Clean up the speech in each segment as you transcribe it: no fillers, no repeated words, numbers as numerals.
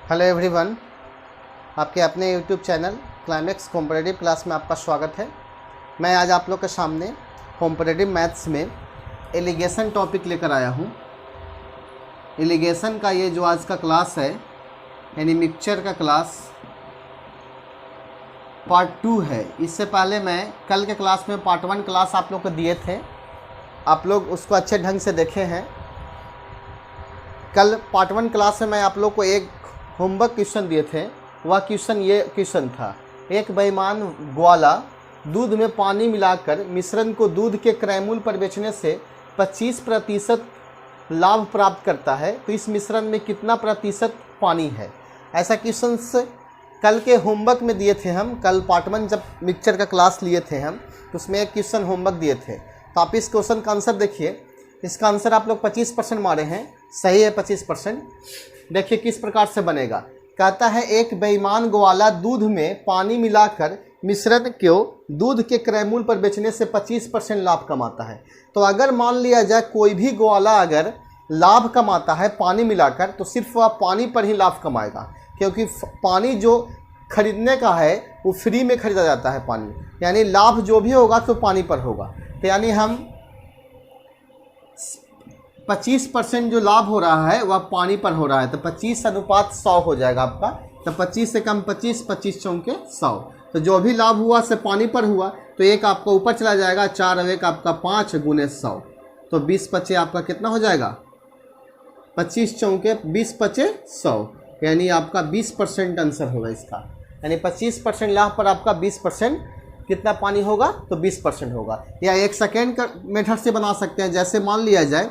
Hello everyone, आपके अपने YouTube channel climax competitive class में आपका स्वागत है। मैं आज आप लोग के सामने कॉम्पिटिटिव मैथ्स में एलिगेशन टॉपिक लेकर आया हूँ। एलिगेशन का ये जो आज का क्लास है यानी मिक्सचर का क्लास पार्ट 2 है। इससे पहले मैं कल के क्लास में पार्ट 1 क्लास आप लोग को दिए थे, आप लोग उसको अच्छे ढंग से देखे हैं। कल पार्ट 1 क्लास में मैं आप लोग को एक होमवर्क क्वेश्चन दिए थे। वह क्वेश्चन ये क्वेश्चन था, एक बेईमान ग्वाला दूध में पानी मिलाकर मिश्रण को दूध के क्रय मूल्य पर बेचने से 25% लाभ प्राप्त करता है, तो इस मिश्रण में कितना प्रतिशत पानी है। ऐसा क्वेश्चन कल के होमवर्क में दिए थे हम। कल पार्ट 1 जब मिक्सचर का क्लास लिए थे हम, तो उसमें एक क्वेश्चन होमवर्क दिए थे। तो आप इस क्वेश्चन का आंसर देखिए। इसका आंसर आप लोग 25% मारे हैं, सही है 25%। देखिए किस प्रकार से बनेगा। कहता है एक बेईमान ग्वाला दूध में पानी मिलाकर मिश्रण को दूध के क्रय मूल्य पर बेचने से 25% लाभ कमाता है। तो अगर मान लिया जाए कोई भी ग्वाला अगर लाभ कमाता है पानी मिलाकर, तो सिर्फ वह पानी पर ही लाभ कमाएगा, क्योंकि पानी जो खरीदने का है वो फ्री में खरीदा जाता है पानी, यानी लाभ जो भी होगा तो पानी पर होगा। तो यानी हम 25% जो लाभ हो रहा है वह पानी पर हो रहा है, तो 25:100 हो जाएगा आपका। तो 25 से कम 25, 25 चौके 100। तो जो भी लाभ हुआ से पानी पर हुआ, तो एक आपका ऊपर चला जाएगा, 4 और 1 आपका 5 गुने 100, तो 20×5 आपका कितना हो जाएगा 25 चौके 20×5 100, यानी आपका 20% आंसर होगा इसका। यानी 25% लाभ पर आपका 20% कितना पानी होगा, तो 20% होगा। या 1 सेकेंड का मेथड से बना सकते हैं। जैसे मान लिया जाए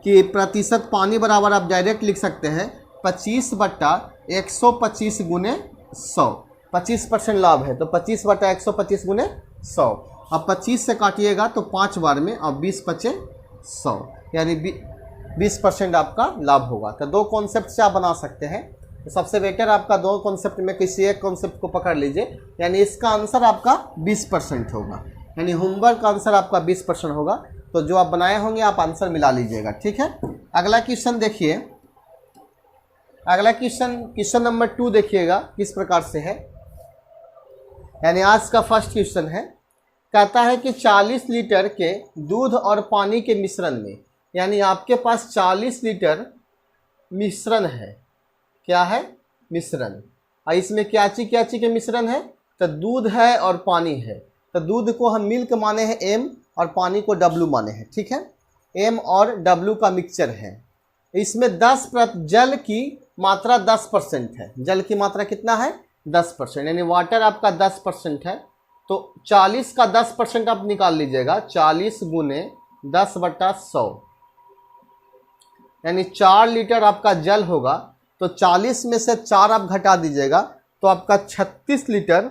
कि प्रतिशत पानी बराबर आप डायरेक्ट लिख सकते हैं 25/125 गुने 100। 25% लाभ है तो 25/125 गुने 100। अब 25 से काटिएगा तो 5 बार में, अब 20×5 100, यानी 20% आपका लाभ होगा। तो 2 कॉन्सेप्ट से आप बना सकते हैं। तो सबसे बेटर आपका 2 कॉन्सेप्ट में किसी एक कॉन्सेप्ट को पकड़ लीजिए, यानी इसका आंसर आपका 20% होगा। यानी होमवर्क का आंसर आपका 20% होगा। तो जो आप बनाए होंगे आप आंसर मिला लीजिएगा, ठीक है। अगला क्वेश्चन देखिए। अगला क्वेश्चन नंबर 2 देखिएगा किस प्रकार से है। यानी आज का फर्स्ट क्वेश्चन है। कहता है कि 40 लीटर के दूध और पानी के मिश्रण में, यानी आपके पास 40 लीटर मिश्रण है। क्या है? मिश्रण। और इसमें क्या चीज के मिश्रण है? तो दूध है और पानी है। तो दूध को हम मिल्क माने हैं M और पानी को W माने हैं, ठीक है। M और W का मिक्सचर है। इसमें 10% जल की मात्रा 10% है। जल की मात्रा कितना है? 10%, यानी वाटर आपका 10% है। तो 40 का 10% आप निकाल लीजिएगा, 40 गुने 10/100, यानी 4 लीटर आपका जल होगा। तो 40 में से 4 आप घटा दीजिएगा तो आपका 36 लीटर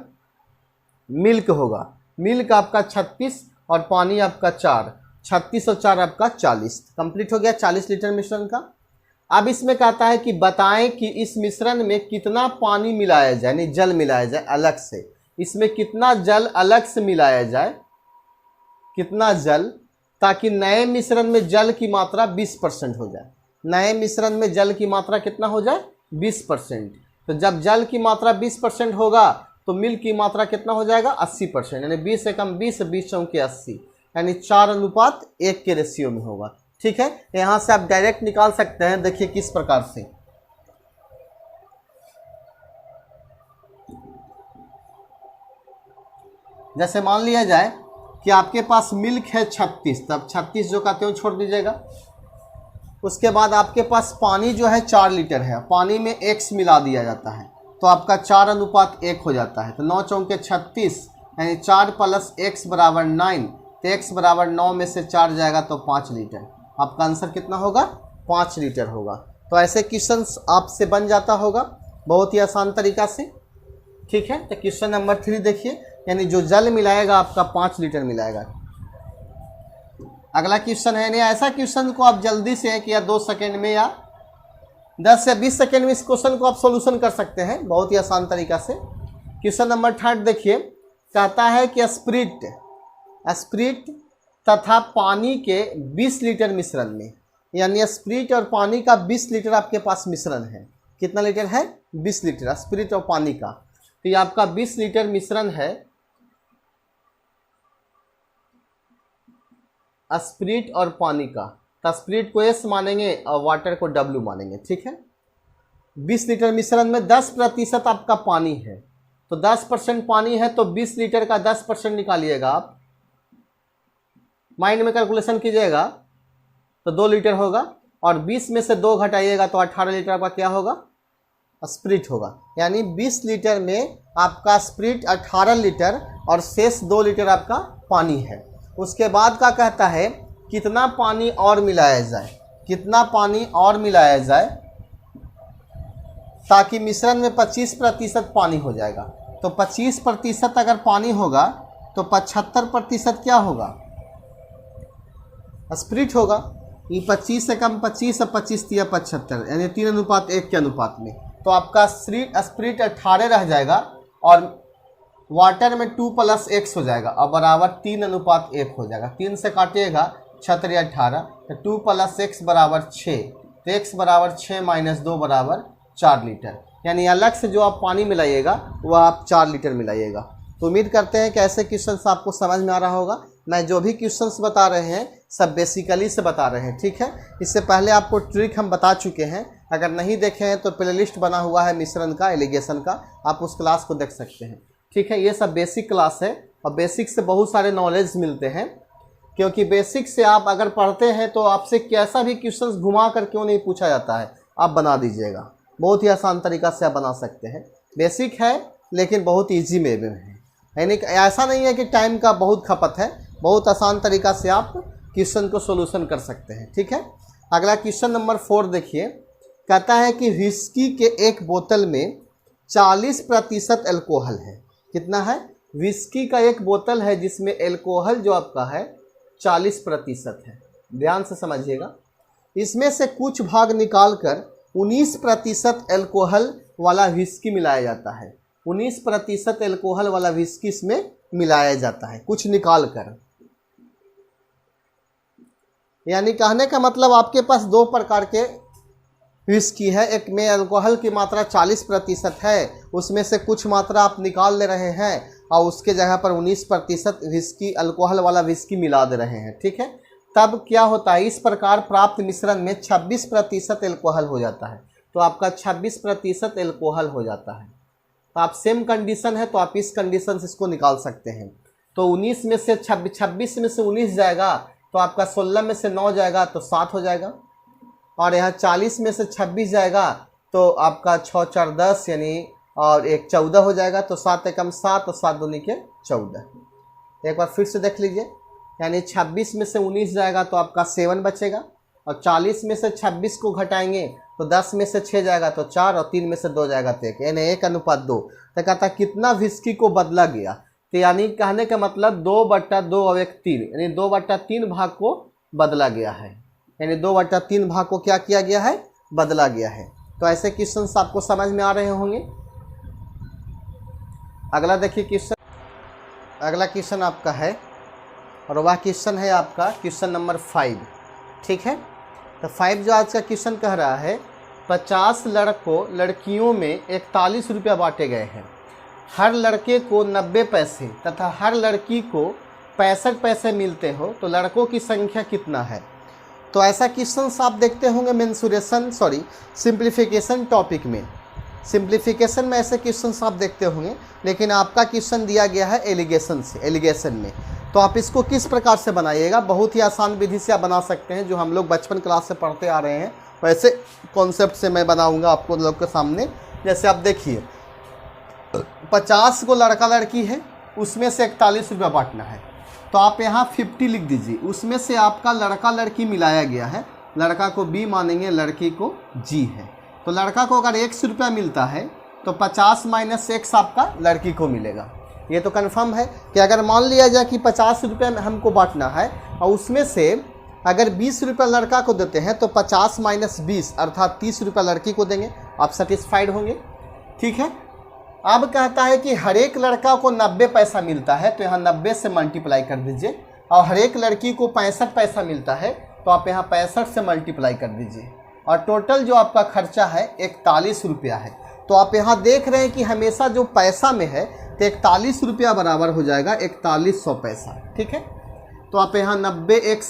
मिल्क होगा। मिल्क आपका 36 और पानी आपका 4, 36 और 4 आपका 40। कंप्लीट हो गया 40 लीटर मिश्रण का। अब इसमें कहता है कि बताएं कि इस मिश्रण में कितना पानी मिलाया जाए, यानी जल मिलाया जाए अलग से। इसमें कितना जल अलग से मिलाया जाए, कितना जल, ताकि नए मिश्रण में जल की मात्रा 20% हो जाए। नए मिश्रण में जल की मात्रा कितना हो जाए? 20%। तो जब जल की मात्रा 20% होगा तो मिल्क की मात्रा कितना हो जाएगा? 80%, यानी 20 से कम 20, 20 चौके 80, यानी 4:1 के रेशियो में होगा, ठीक है। यहाँ से आप डायरेक्ट निकाल सकते हैं। देखिए किस प्रकार से। जैसे मान लिया जाए कि आपके पास मिल्क है 36, तब 36 जो कहते हो छोड़ दीजिएगा। उसके बाद आपके पास पानी जो है 4 लीटर है, पानी में X मिला दिया जाता है, तो आपका 4:1 हो जाता है। तो 9 चौके 36, यानी 4 + X = 9। तो X = 9 में से 4 जाएगा तो 5 लीटर। आपका आंसर कितना होगा? 5 लीटर होगा। तो ऐसे क्वेश्चंस आपसे बन जाता होगा बहुत ही आसान तरीका से, ठीक है। तो क्वेश्चन नंबर 3 देखिए, यानी जो जल मिलाएगा आपका 5 लीटर मिलाएगा। अगला क्वेश्चन है, नहीं ऐसा क्वेश्चन को आप जल्दी से 1 या 2 सेकेंड में या 10 या 20 सेकेंड में इस क्वेश्चन को आप सॉल्यूशन कर सकते हैं बहुत ही आसान तरीका से। क्वेश्चन नंबर 3 देखिए। कहता है कि स्प्रिट तथा पानी के 20 लीटर मिश्रण में, यानी स्प्रिट और पानी का 20 लीटर आपके पास मिश्रण है। कितना लीटर है? 20 लीटर स्पिरिट और पानी का। तो ये आपका 20 लीटर मिश्रण है स्पिरिट और पानी का। तो स्पिरिट को S मानेंगे और वाटर को W मानेंगे, ठीक है। 20 लीटर मिश्रण में 10% आपका पानी है, तो 10% पानी है तो 20 लीटर का 10% निकालिएगा आप, माइंड में कैलकुलेशन कीजिएगा तो 2 लीटर होगा, और 20 में से 2 घटाइएगा तो 18 लीटर आपका क्या होगा? स्पिरिट होगा। यानी 20 लीटर में आपका स्पिरिट 18 लीटर और शेष 2 लीटर आपका पानी है। उसके बाद का कहता है कितना पानी और मिलाया जाए, कितना पानी और मिलाया जाए ताकि मिश्रण में 25% पानी हो जाएगा। तो 25% अगर पानी होगा तो 75% क्या होगा? स्पिरिट होगा। ये 25 से कम 25 और 25 या 75, यानी 3:1 के अनुपात में। तो आपका स्पिरिट 18 रह जाएगा और वाटर में 2 + x हो जाएगा और बराबर 3:1 हो जाएगा। 3 से काटिएगा 6 × 18, तो 2 + x बराबर 6, तो x बराबर 6 - 2 बराबर 4 लीटर। यानी अलग से जो आप पानी मिलाइएगा वह आप 4 लीटर मिलाइएगा। तो उम्मीद करते हैं कि ऐसे क्वेश्चंस आपको समझ में आ रहा होगा। मैं जो भी क्वेश्चंस बता रहे हैं सब बेसिकली से बता रहे हैं, ठीक है। इससे पहले आपको ट्रिक हम बता चुके हैं, अगर नहीं देखे हैं तो प्लेलिस्ट बना हुआ है मिश्रण का, एलिगेशन का, आप उस क्लास को देख सकते हैं, ठीक है। ये सब बेसिक क्लास है और बेसिक से बहुत सारे नॉलेज मिलते हैं, क्योंकि बेसिक से आप अगर पढ़ते हैं तो आपसे कैसा भी क्वेश्चंस घुमा कर क्यों नहीं पूछा जाता है, आप बना दीजिएगा। बहुत ही आसान तरीका से आप बना सकते हैं। बेसिक है लेकिन बहुत ईजी वे में है, यानी ऐसा नहीं है कि टाइम का बहुत खपत है, बहुत आसान तरीका से आप क्वेश्चन को सोल्यूशन कर सकते हैं, ठीक है। अगला क्वेश्चन नंबर 4 देखिए, कहता है कि व्हिस्की के एक बोतल में 40% एल्कोहल है। कितना है? व्हिस्की का एक बोतल है जिसमें एल्कोहल जो आपका है 40% है। ध्यान से समझिएगा। इसमें से कुछ भाग निकालकर 19% एल्कोहल वाला व्हिस्की मिलाया जाता है। 19% एल्कोहल वाला व्हिस्की इसमें मिलाया जाता है, कुछ निकाल कर। यानी कहने का मतलब आपके पास 2 प्रकार के व्हिस्की है, एक में अल्कोहल की मात्रा 40% है, उसमें से कुछ मात्रा आप निकाल ले रहे हैं और उसके जगह पर 19% व्हिस्की अल्कोहल वाला व्हिस्की मिला दे रहे हैं, ठीक है। तब क्या होता है? इस प्रकार प्राप्त मिश्रण में 26% एल्कोहल हो जाता है। तो आपका 26% एल्कोहल हो जाता है। तो आप सेम कंडीशन है तो आप इस कंडीशन से इसको निकाल सकते हैं। तो 19 में से 26 में से 19 जाएगा तो आपका 16 में से 9 जाएगा तो 7 हो जाएगा, और यहाँ 40 में से 26 जाएगा तो आपका 6 × 4 = 10, यानी और 1 = 14 हो जाएगा। तो 7 × 1 = 7 और 7 × 2 = 14। एक बार फिर से देख लीजिए, यानी 26 में से 19 जाएगा तो आपका 7 बचेगा, और 40 में से 26 को घटाएंगे तो 10 में से 6 जाएगा तो 4, और 3 में से 2 जाएगा तो 1, यानी 1:2। तो कहता कितना व्हिस्की को बदला गया? तो यानी कहने का मतलब 2/2 और 1/3, यानी 2/3 भाग को बदला गया है। यानी 2/3 भाग को क्या किया गया है? बदला गया है। तो ऐसे क्वेश्चन आपको समझ में आ रहे होंगे। अगला देखिए क्वेश्चन, अगला क्वेश्चन आपका है और वह क्वेश्चन है आपका क्वेश्चन नंबर 5, ठीक है। तो 5 जो आज का क्वेश्चन कह रहा है, 50 लड़कियों में 41 रुपया बांटे गए हैं। हर लड़के को 90 पैसे तथा हर लड़की को 65 पैसे मिलते हो, तो लड़कों की संख्या कितना है? तो ऐसा क्वेश्चन आप देखते होंगे सिंप्लीफिकेशन टॉपिक में। सिंप्लीफिकेशन में ऐसे क्वेश्चन आप देखते होंगे, लेकिन आपका क्वेश्चन दिया गया है एलिगेशन में। तो आप इसको किस प्रकार से बनाइएगा? बहुत ही आसान विधि से आप बना सकते हैं, जो हम लोग बचपन क्लास से पढ़ते आ रहे हैं वैसे कॉन्सेप्ट से मैं बनाऊंगा आपको लोग के सामने। जैसे आप देखिए, 50 को लड़का लड़की है, उसमें से 41 रुपया बांटना है, तो आप यहाँ 50 लिख दीजिए। उसमें से आपका लड़का लड़की मिलाया गया है, लड़का को B मानेंगे, लड़की को G है। तो लड़का को अगर 100 रुपया मिलता है तो 50 - x आपका लड़की को मिलेगा। ये तो कन्फर्म है कि अगर मान लिया जाए कि 50 रुपया में हमको बांटना है और उसमें से अगर 20 रुपया लड़का को देते हैं तो 50 - 20 अर्थात 30 रुपया लड़की को देंगे, आप सेटिस्फाइड होंगे, ठीक है। अब कहता है कि हर एक लड़का को 90 पैसा मिलता है, तो यहाँ 90 से मल्टीप्लाई कर दीजिए, और हर एक लड़की को 65 पैसा मिलता है, तो आप यहाँ 65 से मल्टीप्लाई कर दीजिए। और टोटल जो आपका खर्चा है 41 रुपया है। तो आप यहाँ देख रहे हैं कि हमेशा जो पैसा में है तो 41 रुपया बराबर हो जाएगा 4100 पैसा। ठीक है, तो आप यहाँ 90x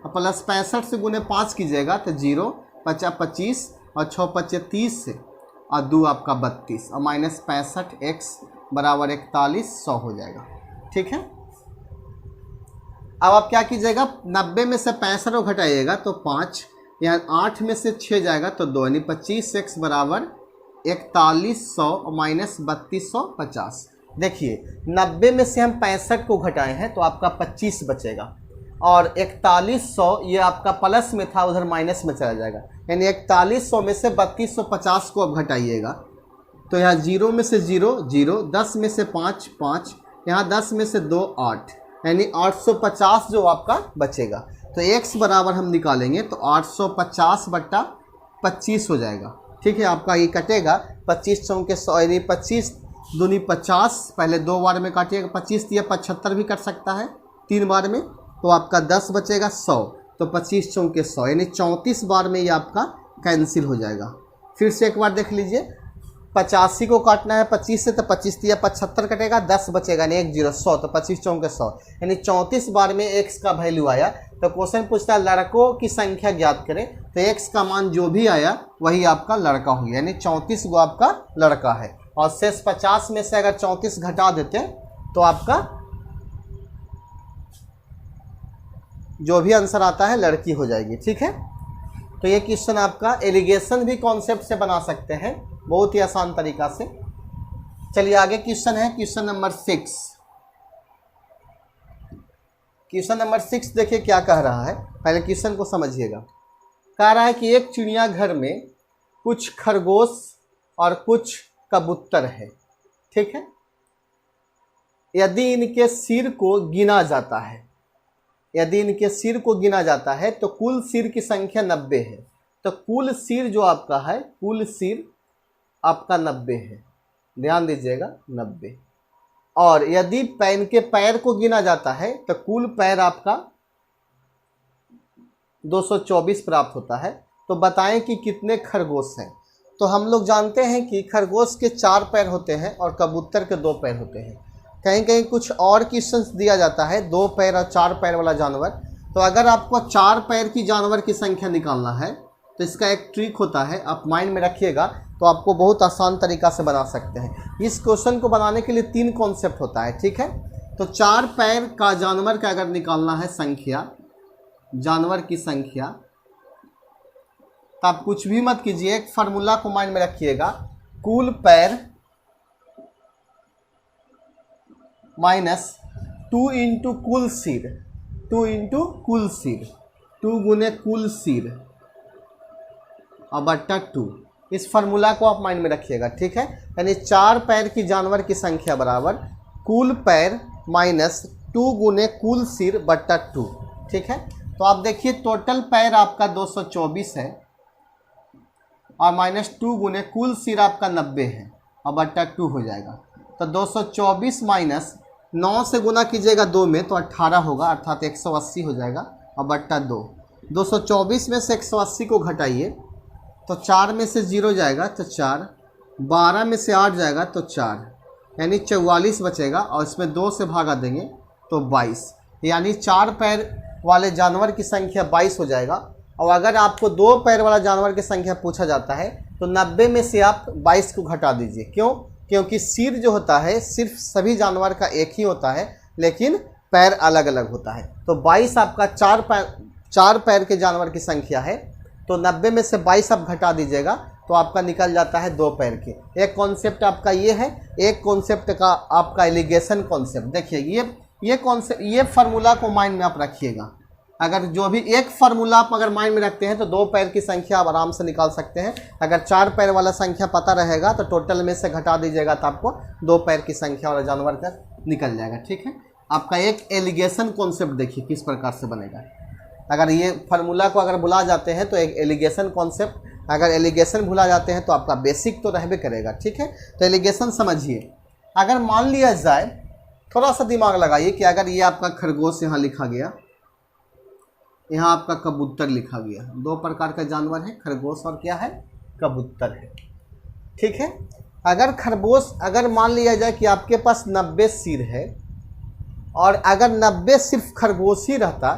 प्लस 65 से गुने 5 कीजिएगा तो 0 5 25 और 6 5 30 से और 2 आपका 32 और माइनस 65x बराबर 4100 हो जाएगा। ठीक है, अब आप क्या कीजिएगा, 90 में से 65 को घटाइएगा तो 5, यहाँ 8 में से 6 जाएगा तो 2, यानी 25x बराबर 4100 और माइनस 3250। देखिए 90 में से हम 65 को घटाए हैं तो आपका 25 बचेगा और 4100 ये आपका प्लस में था, उधर माइनस में चला जाएगा, यानी 4100 में से 3250 को अब घटाइएगा तो यहाँ 0 में से 0 0, 10 में से 5 5, यहाँ 10 में से 2 8, यानी 850 जो आपका बचेगा। तो x बराबर हम निकालेंगे तो 850 बट्टा 25 हो जाएगा। ठीक है, आपका ये कटेगा 25 चौके 100, यानी 25 दूनी 50, पहले 2 बार में काटिएगा, 25 या 75 भी कट सकता है 3 बार में, तो आपका 10 बचेगा 100, तो 25 चौके 100, यानी 34 बार में ये आपका कैंसिल हो जाएगा। फिर से एक बार देख लीजिए, 85 को काटना है 25 से तो 25 या 75 कटेगा, 10 बचेगा, यानी 1 0 100, तो 25 चौके 100, यानी 34 बार में x का वैल्यू आया। तो क्वेश्चन पूछता है लड़कों की संख्या ज्ञात करें, तो x का मान जो भी आया वही आपका लड़का हुआ, यानी 34 गो आपका लड़का है। और शेष 50 में से अगर 34 घटा देते तो आपका जो भी आंसर आता है लड़की हो जाएगी। ठीक है, तो ये क्वेश्चन आपका एलिगेशन भी कॉन्सेप्ट से बना सकते हैं बहुत ही आसान तरीका से। चलिए आगे क्वेश्चन है, क्वेश्चन नंबर 6। क्वेश्चन नंबर 6 देखिए क्या कह रहा है, पहले क्वेश्चन को समझिएगा। कह रहा है कि एक चिड़ियाघर में कुछ खरगोश और कुछ कबूतर है। ठीक है, यदि इनके सिर को गिना जाता है, यदि इनके सिर को गिना जाता है तो कुल सिर की संख्या 90 है। तो कुल सिर जो आपका है, कुल सिर आपका 90 है, ध्यान दीजिएगा 90। और यदि इनके पैर को गिना जाता है तो कुल पैर आपका 224 प्राप्त होता है। तो बताएं कि कितने खरगोश हैं। तो हम लोग जानते हैं कि खरगोश के 4 पैर होते हैं और कबूतर के 2 पैर होते हैं। कहीं कहीं कुछ और क्वेश्चन दिया जाता है 2 पैर और 4 पैर वाला जानवर। तो अगर आपको 4 पैर की जानवर की संख्या निकालना है तो इसका एक ट्रिक होता है, आप माइंड में रखिएगा तो आपको बहुत आसान तरीका से बना सकते हैं। इस क्वेश्चन को बनाने के लिए 3 कॉन्सेप्ट होता है। ठीक है, तो 4 पैर का जानवर का अगर निकालना है संख्या, जानवर की संख्या, तो आप कुछ भी मत कीजिए, एक फार्मूला को माइंड में रखिएगा, कुल पैर माइनस 2 इंटू कुल सिर, 2 इंटू कुल सिर, 2 गुने कुल सिर और बट्टा 2। इस फार्मूला को आप माइंड में रखिएगा। ठीक है, यानी 4 पैर की जानवर की संख्या बराबर कुल पैर माइनस 2 गुने कुल सिर बट्टा 2। ठीक है, तो आप देखिए टोटल पैर आपका 224 है और माइनस 2 गुने कुल सिर आपका 90 है और बट्टा 2 हो जाएगा। तो 224 माइनस 9 से गुना कीजिएगा 2 में तो 18 होगा, अर्थात 180 हो जाएगा और बट्टा 2। 224 में से 180 को घटाइए तो 4 में से 0 जाएगा तो 4, 12 में से 8 जाएगा तो 4, यानी 44 बचेगा और इसमें 2 से भागा देंगे तो 22, यानी 4 पैर वाले जानवर की संख्या 22 हो जाएगा। और अगर आपको 2 पैर वाला जानवर की संख्या पूछा जाता है तो 90 में से आप 22 को घटा दीजिए। क्यों? क्योंकि सिर जो होता है सिर्फ सभी जानवर का एक ही होता है, लेकिन पैर अलग अलग होता है। तो 22 आपका 4 पैर के जानवर की संख्या है, तो 90 में से 22 आप घटा दीजिएगा तो आपका निकल जाता है 2 पैर के। एक कॉन्सेप्ट आपका ये है, एक कॉन्सेप्ट का आपका एलिगेशन कॉन्सेप्ट। देखिए ये कॉन्सेप्ट, ये फार्मूला को माइंड में आप रखिएगा। अगर जो भी एक फार्मूला आप अगर माइंड में रखते हैं तो 2 पैर की संख्या आप आराम से निकाल सकते हैं। अगर 4 पैर वाला संख्या पता रहेगा तो टोटल में से घटा दीजिएगा तो आपको 2 पैर की संख्या वाला जानवर का निकल जाएगा। ठीक है, आपका एक एलिगेशन कॉन्सेप्ट देखिए किस प्रकार से बनेगा। अगर ये फार्मूला को अगर भुला जाते हैं तो एक एलिगेशन कॉन्सेप्ट, अगर एलिगेशन भुला जाते हैं तो आपका बेसिक तो रहबे करेगा। ठीक है, तो एलिगेशन समझिए। अगर मान लिया जाए, थोड़ा सा दिमाग लगाइए कि अगर ये आपका खरगोश यहाँ लिखा गया यहाँ आपका कबूतर लिखा गया। दो प्रकार का जानवर है, खरगोश और क्या है, कबूतर है। ठीक है। अगर खरगोश, अगर मान लिया जाए कि आपके पास 90 सिर है और अगर 90 सिर्फ खरगोश ही रहता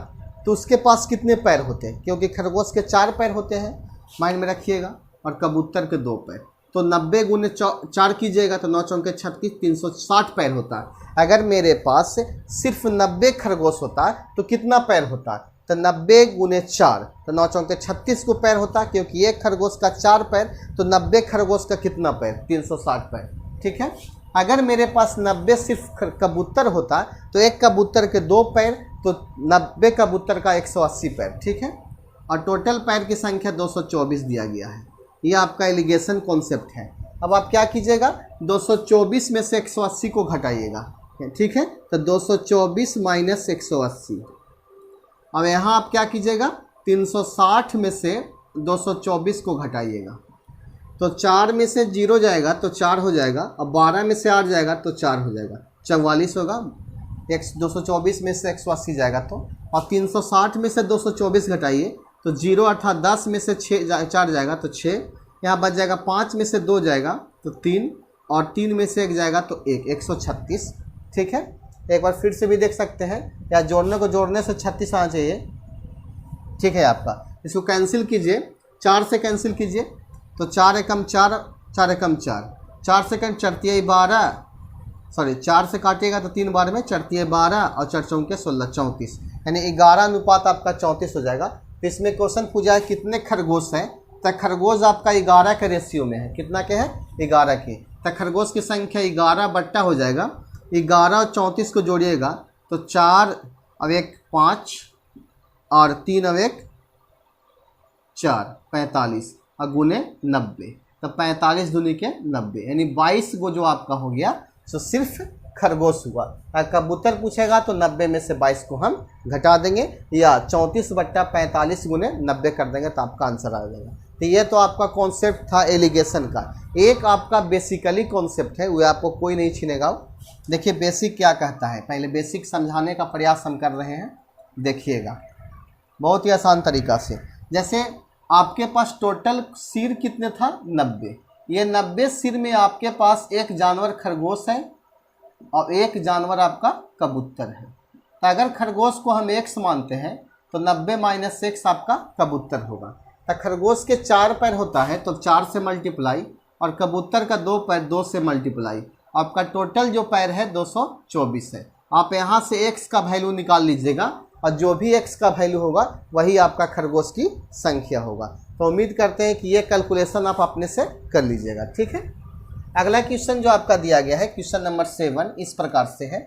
तो उसके पास कितने पैर होते, क्योंकि खरगोश के 4 पैर होते हैं, माइंड में रखिएगा, और कबूतर के 2 पैर। तो 90 गुने 4 कीजिएगा तो 9 चौके 36, 360 पैर होता है। अगर मेरे पास सिर्फ 90 खरगोश होता तो कितना पैर होता, तो 90 गुने 4 तो 9 चौके 36 को पैर होता, क्योंकि एक खरगोश का 4 पैर, तो 90 खरगोश का कितना पैर, 360 पैर। ठीक है। अगर मेरे पास 90 सिर्फ कबूतर होता तो एक कबूतर के 2 पैर, तो 90 कबूतर का 180 पैर। ठीक है। और टोटल पैर की संख्या 224 दिया गया है। ये आपका एलिगेशन कॉन्सेप्ट है। अब आप क्या कीजिएगा, 224 में से 180 को घटाइएगा। ठीक है। तो 224 माइनस 180। अब यहाँ आप क्या कीजिएगा, 360 में से 224 को घटाइएगा। तो 4 में से 0 जाएगा तो 4 हो जाएगा, अब 12 में से 8 जाएगा तो 4 हो जाएगा, 44 होगा। 224 में से 180 जाएगा तो, और 360 में से 224 घटाइए तो 0 अर्थात 10 में से 4 जाएगा तो 6, यहाँ बच जाएगा 5 में से 2 जाएगा तो 3, और 3 में से 1 जाएगा तो 1, 136। ठीक है। एक बार फिर से भी देख सकते हैं, या जोड़ने को जोड़ने से 36 आना चाहिए। ठीक है। आपका इसको कैंसिल कीजिए, 4 से कैंसिल कीजिए तो 4 एकम 4, 4 एकम 4, 4 सेकंड 4 12, सॉरी 4 से काटिएगा तो 3 बार में 4 12 और 4 चौके 16, 34, यानी 11 अनुपात आपका 34 हो जाएगा। तो इसमें क्वेश्चन पूछा है कितने खरगोश हैं, तो खरगोश आपका 11 के रेशियो में है। कितना के है, 11 के। तो खरगोश की संख्या 11 बट्टा हो जाएगा, 11 और 34 को जोड़िएगा तो 4 और 1 5 और 3 और 1 4, 45 और गुने 90, तो 45 दूनी के 90, यानी 22 को जो आपका हो गया तो सिर्फ खरगोश हुआ। अगर कबूतर पूछेगा तो 90 में से 22 को हम घटा देंगे, या 34 बट्टा 45 गुने 90 कर देंगे तो आपका आंसर आ जाएगा। तो ये तो आपका कॉन्सेप्ट था एलिगेशन का। एक आपका बेसिकली कॉन्सेप्ट है, वो आपको कोई नहीं छीनेगा। देखिए बेसिक क्या कहता है, पहले बेसिक समझाने का प्रयास हम कर रहे हैं, देखिएगा बहुत ही आसान तरीका से। जैसे आपके पास टोटल सिर कितने था, 90। ये 90 सिर में आपके पास एक जानवर खरगोश है और एक जानवर आपका कबूतर है। तो अगर खरगोश को हम x मानते हैं तो 90 माइनस x आपका कबूतर होगा। तो खरगोश के 4 पैर होता है तो 4 से मल्टीप्लाई, और कबूतर का 2 पैर 2 से मल्टीप्लाई, आपका टोटल जो पैर है 224 है। आप यहाँ से x का वैल्यू निकाल लीजिएगा, और जो भी x का वैल्यू होगा वही आपका खरगोश की संख्या होगा। तो उम्मीद करते हैं कि ये कैलकुलेशन आप अपने से कर लीजिएगा। ठीक है। अगला क्वेश्चन जो आपका दिया गया है, क्वेश्चन नंबर 7 इस प्रकार से है।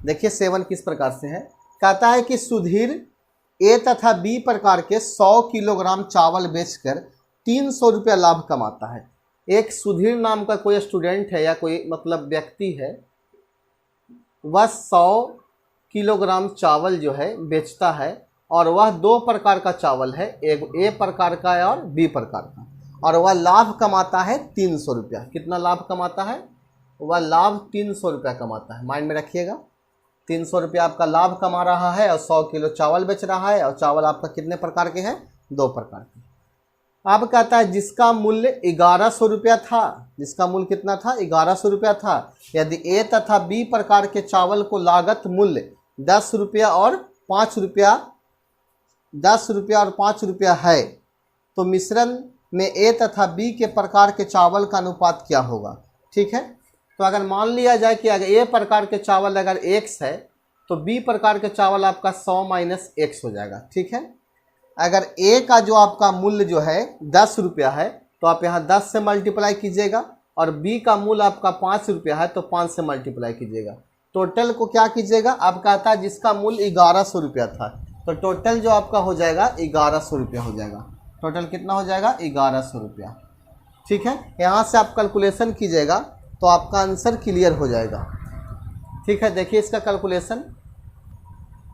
देखिए 7 किस प्रकार से है, कहता है कि सुधीर ए तथा बी प्रकार के 100 किलोग्राम चावल बेचकर 300 रुपया लाभ कमाता है। एक सुधीर नाम का कोई स्टूडेंट है या कोई मतलब व्यक्ति है, वह 100 किलोग्राम चावल जो है बेचता है, और वह 2 प्रकार का चावल है, एक ए प्रकार का है और बी प्रकार का, और वह लाभ कमाता है 300 रुपया। कितना लाभ कमाता है, वह लाभ 300 रुपया कमाता है। माइंड में रखिएगा, 300 रुपया आपका लाभ कमा रहा है और 100 किलो चावल बेच रहा है, और चावल आपका कितने प्रकार के हैं, 2 प्रकार के। अब कहता है जिसका मूल्य 1100 रुपया था, जिसका मूल्य कितना था, 1100 रुपया था। यदि ए तथा बी प्रकार के चावल को लागत मूल्य 10 रुपया और 5 रुपया, 10 रुपया और 5 रुपया है, तो मिश्रण में ए तथा बी के प्रकार के चावल का अनुपात क्या होगा। ठीक है। तो अगर मान लिया जाए कि अगर ए प्रकार के चावल अगर x है तो बी प्रकार के चावल आपका 100 माइनस x हो जाएगा। ठीक है। अगर ए का जो आपका मूल्य जो है 10 रुपया है तो आप यहाँ 10 से मल्टीप्लाई कीजिएगा, और बी का मूल्य आपका 5 रुपया है तो 5 से मल्टीप्लाई कीजिएगा। टोटल को क्या कीजिएगा, अब कहता है जिसका मूल्य 1100 रुपया था, तो टोटल जो आपका हो जाएगा 1100 रुपया हो जाएगा। टोटल कितना हो जाएगा, 1100 रुपया। ठीक है। यहाँ से आप कैलकुलेशन कीजिएगा तो आपका आंसर क्लियर हो जाएगा। ठीक है। देखिए इसका कैलकुलेशन,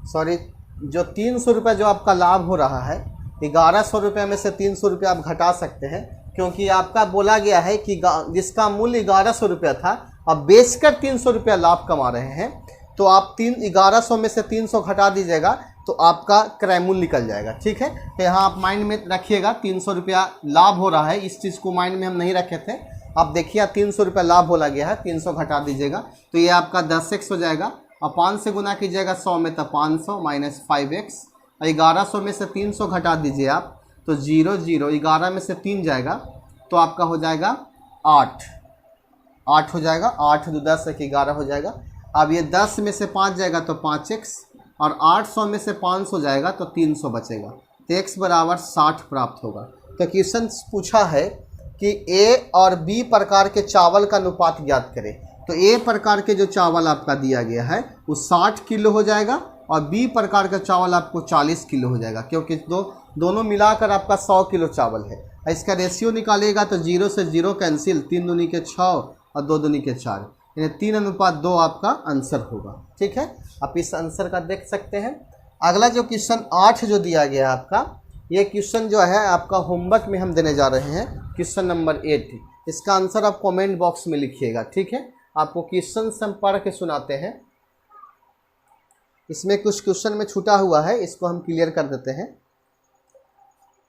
सॉरी, जो 300 रुपये जो आपका लाभ हो रहा है, 1100 रुपये में से 300 रुपये आप घटा सकते हैं, क्योंकि आपका बोला गया है कि जिसका मूल्य 1100 रुपया था अब बेचकर 300 रुपया लाभ कमा रहे हैं, तो आप 1100 में से 300 घटा दीजिएगा तो आपका क्रय मूल्य निकल जाएगा। ठीक है, तो यहाँ आप माइंड में रखिएगा 300 रुपया लाभ हो रहा है, इस चीज़ को माइंड में हम नहीं रखे थे। आप देखिए 300 रुपया लाभ बोला गया है, 300 घटा दीजिएगा तो ये आपका 10x हो जाएगा और 5 से गुना कीजिएगा 100 में तो 500 माइनस 5x और 1100 में से 300 घटा दीजिए आप तो 0 0 11 में से 3 जाएगा तो आपका हो जाएगा 8 हो जाएगा, 8 2 10 1 11 हो जाएगा। अब ये 10 में से 5 जाएगा तो 5x और 800 में से 500 जाएगा तो 300 बचेगा तो x बराबर 60 प्राप्त होगा। तो क्वेश्चन पूछा है कि A और B प्रकार के चावल का अनुपात ज्ञात करें। तो A प्रकार के जो चावल आपका दिया गया है वो 60 किलो हो जाएगा और B प्रकार का चावल आपको 40 किलो हो जाएगा, क्योंकि दोनों मिलाकर आपका 100 किलो चावल है। इसका रेशियो निकालेगा तो 0 से 0 कैंसिल, 3 दूनी के 6 और 2 दूनी के 4, यानी 3:2 आपका आंसर होगा। ठीक है, आप इस आंसर का देख सकते हैं। अगला जो क्वेश्चन 8 जो दिया गया है आपका, ये क्वेश्चन जो है आपका होमवर्क में हम देने जा रहे हैं, क्वेश्चन नंबर 8। इसका आंसर आप कमेंट बॉक्स में लिखिएगा। ठीक है, आपको क्वेश्चन हम पढ़ के सुनाते हैं। इसमें कुछ क्वेश्चन में छूटा हुआ है, इसको हम क्लियर कर देते हैं।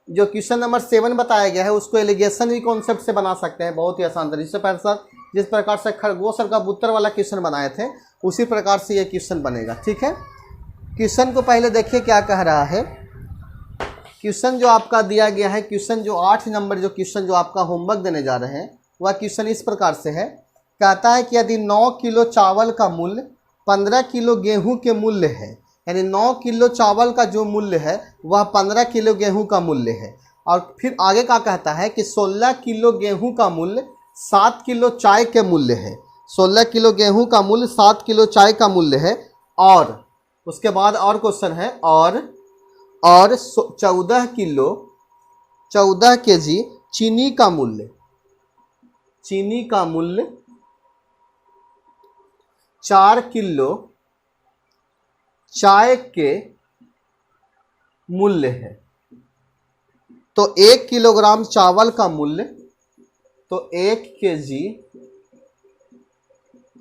जो क्वेश्चन नंबर 7 बताया गया है उसको एलिगेशन भी कॉन्सेप्ट से बना सकते हैं, बहुत ही आसान तरीके से। जिस प्रकार से खरगोश और कबूतर वाला क्वेश्चन बनाए थे उसी प्रकार से ये क्वेश्चन बनेगा। ठीक है, क्वेश्चन को पहले देखिए क्या कह रहा है। क्वेश्चन जो आपका दिया गया है, क्वेश्चन जो 8 नंबर जो क्वेश्चन जो आपका होमवर्क देने जा रहे हैं वह क्वेश्चन इस प्रकार से है। कहता है कि यदि 9 किलो चावल का मूल्य 15 किलो गेहूं के मूल्य है, यानी 9 किलो चावल का जो मूल्य है वह 15 किलो गेहूं का मूल्य है, और फिर आगे का कहता है कि 16 किलो गेहूं का मूल्य 7 किलो चाय के मूल्य है। 16 किलो गेहूं का मूल्य 7 किलो चाय का मूल्य है, और उसके बाद और क्वेश्चन है और 14 केजी चीनी का मूल्य 4 किलो चाय के मूल्य है। तो 1 किलोग्राम चावल का मूल्य, तो 1 केजी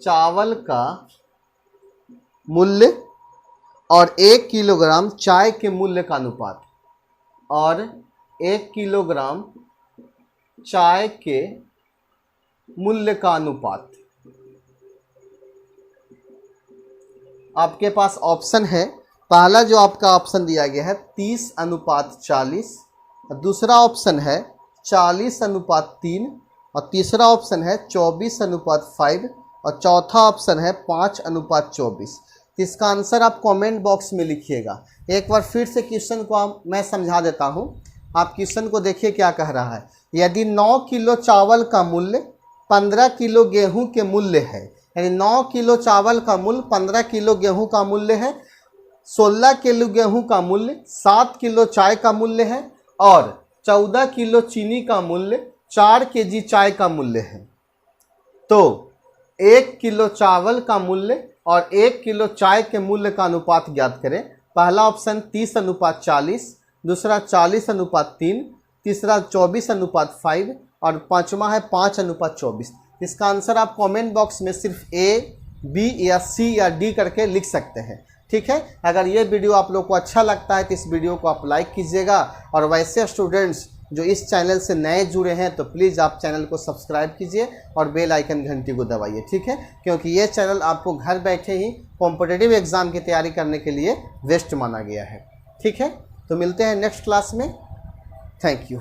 चावल का मूल्य और 1 किलोग्राम चाय के मूल्य का अनुपात, और 1 किलोग्राम चाय के मूल्य का अनुपात। आपके पास ऑप्शन है, पहला जो आपका ऑप्शन दिया गया है 30:40, दूसरा ऑप्शन है 40:3, और तीसरा ऑप्शन है 24:5, और चौथा ऑप्शन है 5:24। इसका आंसर आप कमेंट बॉक्स में लिखिएगा। एक बार फिर से क्वेश्चन को मैं समझा देता हूं। आप क्वेश्चन को देखिए क्या कह रहा है। यदि 9 किलो चावल का मूल्य 15 किलो गेहूं के मूल्य है, यानी 9 किलो चावल का मूल्य 15 किलो गेहूं का मूल्य है, 16 किलो गेहूं का मूल्य 7 किलो चाय का मूल्य है, और 14 किलो चीनी का मूल्य 4 केजी चाय का मूल्य है, तो 1 किलो चावल का मूल्य और 1 किलो चाय के मूल्य का अनुपात ज्ञात करें। पहला ऑप्शन 30:40, दूसरा 40:3, तीसरा 24:5 और पांचवा है 5:24। इसका आंसर आप कमेंट बॉक्स में सिर्फ A, B या C या D करके लिख सकते हैं। ठीक है, अगर ये वीडियो आप लोग को अच्छा लगता है तो इस वीडियो को आप लाइक कीजिएगा, और वैसे स्टूडेंट्स जो इस चैनल से नए जुड़े हैं तो प्लीज़ आप चैनल को सब्सक्राइब कीजिए और बेल आइकन घंटी को दबाइए। ठीक है, क्योंकि ये चैनल आपको घर बैठे ही कॉम्पिटिटिव एग्ज़ाम की तैयारी करने के लिए बेस्ट माना गया है। ठीक है, तो मिलते हैं नेक्स्ट क्लास में। Thank you.